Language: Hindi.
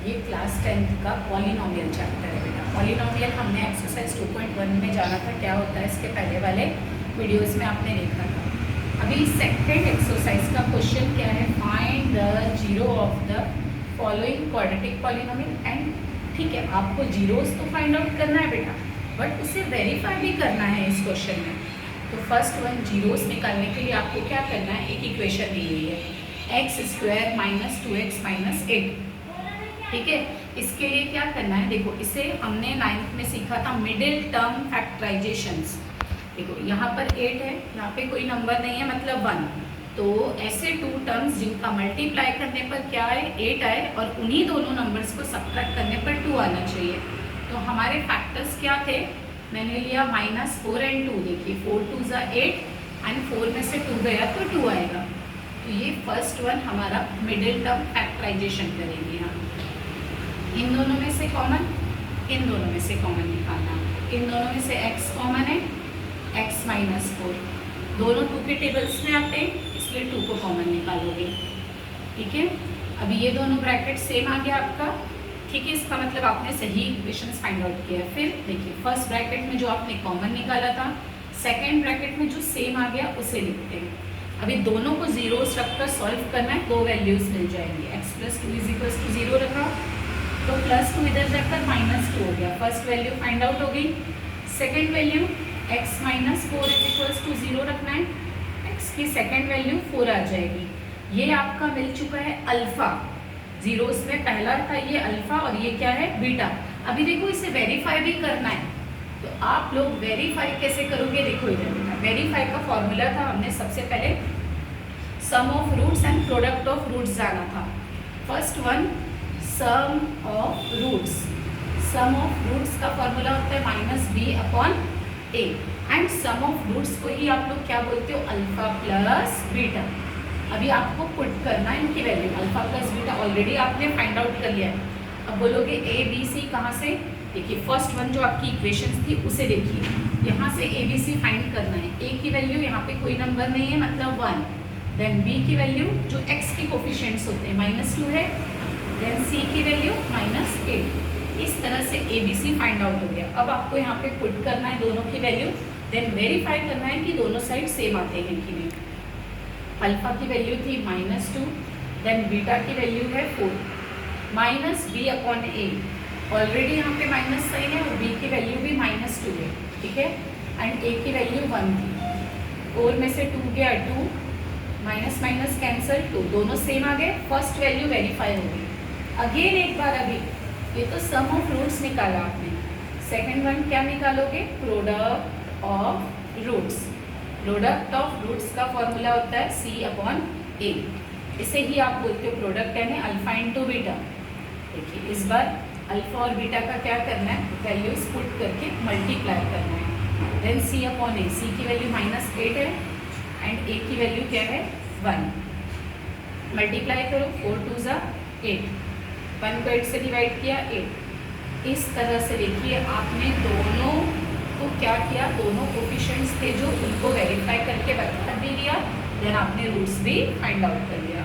ये क्लास 10th का पॉलिनोमियल चैप्टर है बेटा। पॉलिनोमियल हमने एक्सरसाइज 2.1 में जाना था, क्या होता है इसके पहले वाले वीडियोस में आपने देखा था। अभी सेकंड एक्सरसाइज का क्वेश्चन क्या है, find the zero of the following quadratic polynomial and, ठीक है, आपको जीरोस तो फाइंड आउट करना है बेटा, बट उसे वेरीफाई भी करना है इस क्वेश्चन में। तो फर्स्ट वन, जीरोस निकालने के लिए आपको क्या करना है, एक इक्वेशन दी हुई है x² माइनस 2x माइनस 8, ठीक है। इसके लिए क्या करना है, देखो इसे हमने 9th में सीखा था, मिडिल टर्म फैक्टराइजेशंस। देखो यहाँ पर 8 है, यहाँ पे कोई नंबर नहीं है मतलब 1, तो ऐसे 2 टर्म्स जिनका मल्टीप्लाई करने पर क्या है 8 आए और उन्हीं दोनों नंबर्स को सब्ट्रैक्ट करने पर 2 आना चाहिए। तो हमारे फैक्टर्स क्या थे, मैंने लिया -4 एंड 2, देखिए 4 2 ज़ा 8 एंड 4 में से 2 गया तो 2 आएगा। तो ये फर्स्ट वन हमारा मिडिल टर्म फैक्टराइजेशन करेंगे यहाँ। इन दोनों में से कॉमन, इन दोनों में से कॉमन निकालना, इन दोनों में से x कॉमन है, x माइनस 4, दोनों 2 के टेबल्स में आते हैं इसलिए 2 को कॉमन निकालोगे, ठीक है। अभी ये दोनों ब्रैकेट सेम आ गया आपका, ठीक है, इसका मतलब आपने सही इक्वेशंस फाइंड आउट किया। फिर देखिए फर्स्ट ब्रैकेट में जो आपने कॉमन निकाला था, सेकेंड ब्रैकेट में जो सेम आ गया उसे लिखते हैं। अभी दोनों को जीरोस रखकर सॉल्व करना है, 2 वैल्यूज मिल जाएंगी, x + 2 = 0 रखा तो +2 इधर जाकर -2 हो गया, फर्स्ट वैल्यू फाइंड आउट हो गई। सेकेंड वैल्यू x - 4 = 0 रखना है, x की सेकेंड वैल्यू 4 आ जाएगी। ये आपका मिल चुका है अल्फा, जीरोस में पहला था ये अल्फा और ये क्या है बीटा। अभी देखो इसे वेरीफाई भी करना है, तो आप लोग वेरीफाई कैसे करोगे, देखो इधर बेटा, वेरीफाई का फॉर्मूला था, हमने सबसे पहले sum of roots and product of roots जाना था। First one sum of roots, sum of roots का फॉर्मूला होता है -b/a and some of roots को ही आप लोग क्या बोलते हो, अल्फा प्लस बीटा। अभी आपको पुट करना है इनकी value, alpha plus beta already आपने फाइंड आउट कर लिया है। अब बोलोगे a b c कहाँ से, देखिए फर्स्ट वन जो आपकी इक्वेशंस थी उसे देखिए, यहाँ से a b c फाइंड करना है। a की वैल्यू यहाँ पे कोई नंबर नहीं है मतलब 1, देन b की वैल्यू जो x के कोफिशिएंट्स होते हैं -2 है, देन c की वैल्यू -8। इस तरह से a b c find out हो गया। अब आपको यहाँ पे पुट करना है दोनों की वैल्यू, देन वेरीफाई करना है कि दोनों साइड सेम आते हैं कि नहीं। अल्फा की वैल्यू थी -2, देन बीटा की वैल्यू है 4, -b/a, ऑलरेडी यहाँ पे माइनस साइन है और b की वैल्यू भी -2 है, ठीक है, एंड a की वैल्यू 1 थी, 4 में से 2 गया 2, माइनस माइनस कैंसल 2, दोनों सेम आ गए, फर्स्ट वैल्यू वेरीफाई हो गई। अगेन एक बार, अभी ये तो सम ऑफ रूट्स निकाला आपने, सेकेंड वन क्या निकालोगे, product of roots. Product of roots का फॉर्मूला होता है c/a, इसे ही आप बोलते हो प्रोडक्ट, यानी अल्फा इंटू बीटा। देखिए इस बार अल्फा और बीटा का क्या करना है, वैल्यूज पुट करके मल्टीप्लाई करना है, देन c/a, c की वैल्यू -8 है एंड a की वैल्यू क्या है 1, मल्टीप्लाई करो, 4 2 ज़ा 8, 1 को 8 से डिवाइड किया 8। इस तरह से देखिए आपने दोनों को क्या किया, दोनों कोफिशिएंट्स थे जो उनको वेरीफाई करके बता भी दिया, देन आपने रूट्स भी फाइंड आउट कर लिया।